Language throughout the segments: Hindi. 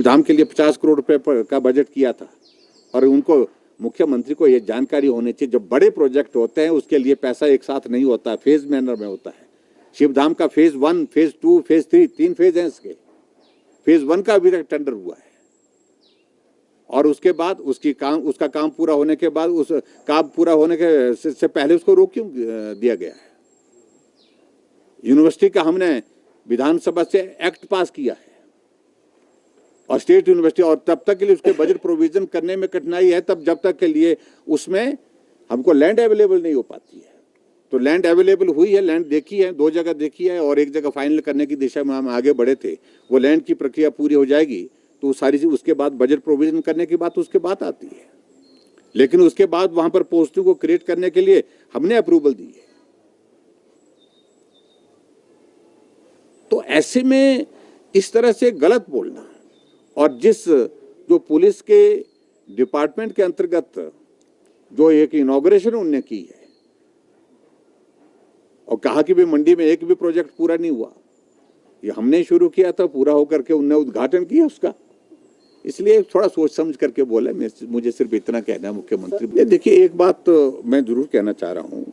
शिवधाम के लिए 50 करोड़ रुपए का बजट किया था और उनको मुख्यमंत्री को ये जानकारी होनी चाहिए, जब बड़े प्रोजेक्ट होते हैं उसके लिए पैसा एक साथ नहीं होता, फेज मैनर में होता है। शिवधाम का फेज 1, फेज 2, फेज 3, 3 फेज हैं इसके। फेज 1 का अभी तक टेंडर हुआ है और उसके बाद उसका काम पूरा होने के बाद, उस काम पूरा होने के से पहले उसको रोक क्यों दिया गया है? यूनिवर्सिटी का हमने विधानसभा से एक्ट पास किया है और स्टेट यूनिवर्सिटी, और तब तक के लिए उसके बजट प्रोविजन करने में कठिनाई है, तब जब तक के लिए उसमें हमको लैंड अवेलेबल नहीं हो पाती है। तो लैंड अवेलेबल हुई है, लैंड देखी है, 2 जगह देखी है और एक जगह फाइनल करने की दिशा में हम आगे बढ़े थे। वो लैंड की प्रक्रिया पूरी हो जाएगी तो सारी चीज, उसके बाद बजट प्रोविजन करने की बात उसके बाद आती है। लेकिन उसके बाद वहां पर पोस्टिंग को क्रिएट करने के लिए हमने अप्रूवल दी है। तो ऐसे में इस तरह से गलत बोलना, और जो पुलिस के डिपार्टमेंट के अंतर्गत जो एक इनॉग्रेशन उनने की है और कहा कि भी मंडी में एक भी प्रोजेक्ट पूरा नहीं हुआ, ये हमने शुरू किया था, पूरा होकर के उनने उद्घाटन किया उसका। इसलिए थोड़ा सोच समझ करके बोले। मुझे सिर्फ इतना कहना है मुख्यमंत्री। देखिए, एक बात तो मैं जरूर कहना चाह रहा हूं,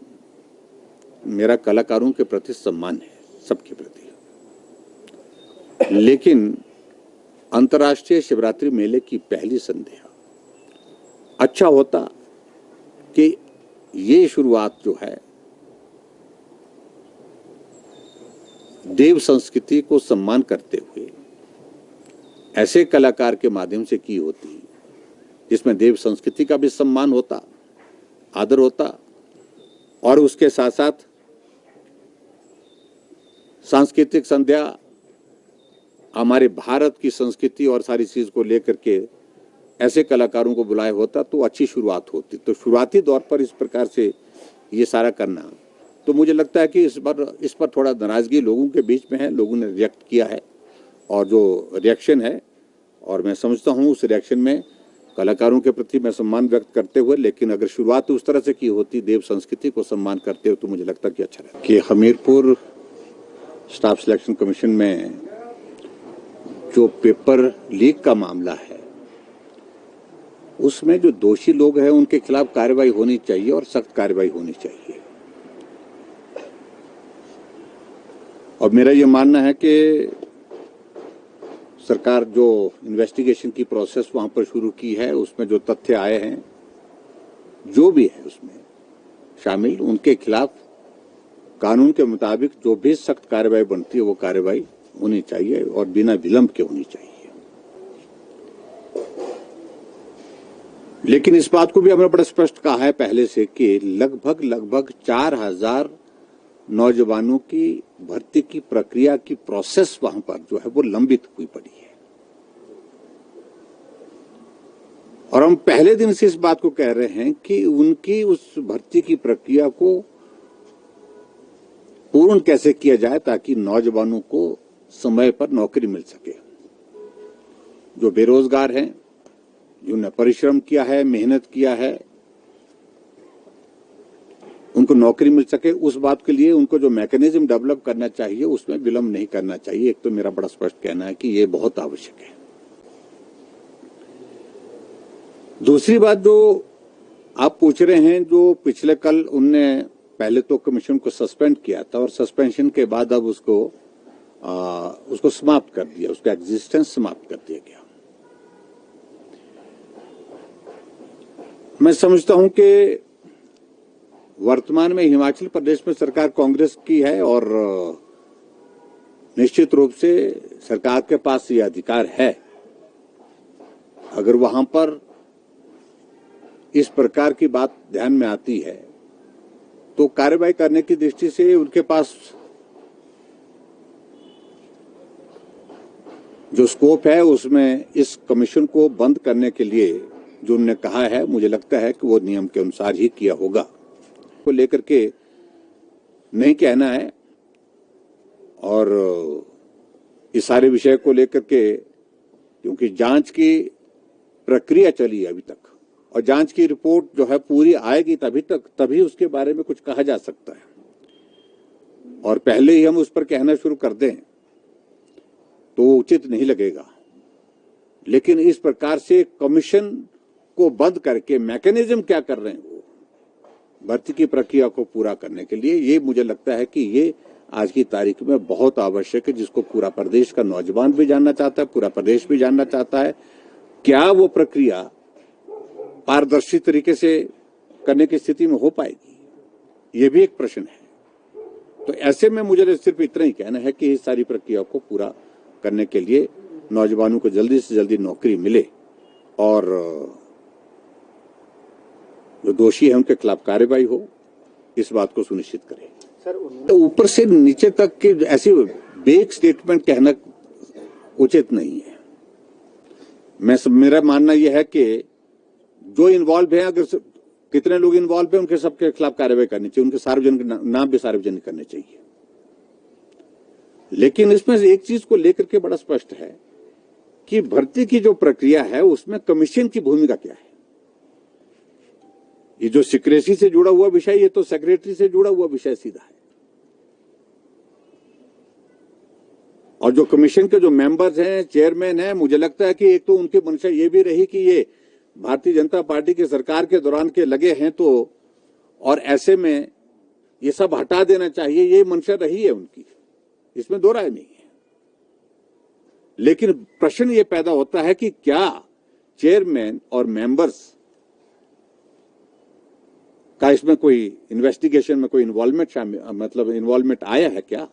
मेरा कलाकारों के प्रति सम्मान है, सबके प्रति, लेकिन अंतर्राष्ट्रीय शिवरात्रि मेले की पहली संध्या, अच्छा होता कि ये शुरुआत जो है देव संस्कृति को सम्मान करते हुए ऐसे कलाकार के माध्यम से की होती, जिसमें देव संस्कृति का भी सम्मान होता, आदर होता, और उसके साथ साथ सांस्कृतिक संध्या हमारे भारत की संस्कृति और सारी चीज को लेकर के ऐसे कलाकारों को बुलाया होता तो अच्छी शुरुआत होती। तो शुरुआती दौर पर इस प्रकार से ये सारा करना, तो मुझे लगता है कि इस पर थोड़ा नाराजगी लोगों के बीच में है, लोगों ने रिएक्ट किया है, और जो रिएक्शन है, और मैं समझता हूँ उस रिएक्शन में कलाकारों के प्रति मैं सम्मान व्यक्त करते हुए, लेकिन अगर शुरुआत उस तरह से की होती देव संस्कृति को सम्मान करते हुए, तो मुझे लगता कि अच्छा रहता। कि हमीरपुर स्टाफ सिलेक्शन कमीशन में जो पेपर लीक का मामला है, उसमें जो दोषी लोग हैं उनके खिलाफ कार्रवाई होनी चाहिए और सख्त कार्रवाई होनी चाहिए। और मेरा ये मानना है कि सरकार जो इन्वेस्टिगेशन की प्रोसेस वहां पर शुरू की है, उसमें जो तथ्य आए हैं, जो भी है उसमें शामिल, उनके खिलाफ कानून के मुताबिक जो भी सख्त कार्रवाई बनती है वो कार्रवाई होनी चाहिए और बिना विलंब के होनी चाहिए। लेकिन इस बात को भी हमने बड़ा स्पष्ट कहा है पहले से कि लगभग 4000 नौजवानों की भर्ती की प्रक्रिया की प्रोसेस वहां पर जो है वो लंबित हुई पड़ी है। और हम पहले दिन से इस बात को कह रहे हैं कि उनकी उस भर्ती की प्रक्रिया को पूर्ण कैसे किया जाए ताकि नौजवानों को समय पर नौकरी मिल सके। जो बेरोजगार हैं, जिन्होंने परिश्रम किया है, मेहनत किया है, उनको नौकरी मिल सके, उस बात के लिए उनको जो मैकेनिज्म डेवलप करना चाहिए उसमें विलंब नहीं करना चाहिए। एक तो मेरा बड़ा स्पष्ट कहना है कि ये बहुत आवश्यक है। दूसरी बात जो आप पूछ रहे हैं, जो पिछले कल उनने पहले तो कमीशन को सस्पेंड किया था और सस्पेंशन के बाद अब उसको समाप्त कर दिया, उसका एग्जिस्टेंस समाप्त कर दिया गया। मैं समझता हूं कि वर्तमान में हिमाचल प्रदेश में सरकार कांग्रेस की है और निश्चित रूप से सरकार के पास ये अधिकार है, अगर वहां पर इस प्रकार की बात ध्यान में आती है तो कार्रवाई करने की दृष्टि से उनके पास जो स्कोप है उसमें इस कमीशन को बंद करने के लिए जो उन्होंने कहा है, मुझे लगता है कि वो नियम के अनुसार ही किया होगा। को लेकर के नहीं कहना है और इस सारे विषय को लेकर के, क्योंकि जांच की प्रक्रिया चली है अभी तक और जांच की रिपोर्ट जो है पूरी आएगी तभी उसके बारे में कुछ कहा जा सकता है। और पहले ही हम उस पर कहना शुरू कर दें तो उचित नहीं लगेगा। लेकिन इस प्रकार से कमीशन को बंद करके मैकेनिज्म क्या कर रहे हैं वो भर्ती की प्रक्रिया को पूरा करने के लिए, ये मुझे लगता है कि ये आज की तारीख में बहुत आवश्यक है, जिसको पूरा प्रदेश का नौजवान भी जानना चाहता है, पूरा प्रदेश भी जानना चाहता है। क्या वो प्रक्रिया पारदर्शी तरीके से करने की स्थिति में हो पाएगी, ये भी एक प्रश्न है। तो ऐसे में मुझे सिर्फ इतना ही कहना है कि इस सारी प्रक्रिया को पूरा करने के लिए नौजवानों को जल्दी से जल्दी नौकरी मिले और जो दोषी है उनके खिलाफ कार्रवाई हो, इस बात को सुनिश्चित करें। तो ऊपर से नीचे तक के ऐसे बेक स्टेटमेंट कहना उचित नहीं है। मेरा मानना यह है कि जो इन्वॉल्व है, अगर कितने लोग इन्वॉल्व है, उनके सबके खिलाफ कार्रवाई करनी चाहिए, उनके सार्वजनिक नाम भी सार्वजनिक करने चाहिए। लेकिन इसमें एक चीज को लेकर के बड़ा स्पष्ट है कि भर्ती की जो प्रक्रिया है उसमें कमीशन की भूमिका क्या है। ये जो सिक्रेसी से जुड़ा हुआ विषय, ये तो सेक्रेटरी से जुड़ा हुआ विषय सीधा है। और जो कमीशन के जो मेंबर्स हैं, चेयरमैन हैं, मुझे लगता है कि एक तो उनकी मंशा ये भी रही कि ये भारतीय जनता पार्टी की सरकार के दौरान के लगे हैं, तो और ऐसे में ये सब हटा देना चाहिए, ये मंशा रही है उनकी, इसमें दो राय नहीं है। लेकिन प्रश्न ये पैदा होता है कि क्या चेयरमैन और मेंबर्स का इसमें कोई इन्वेस्टिगेशन में कोई इन्वॉल्वमेंट शामिल, मतलब इन्वॉल्वमेंट आया है क्या?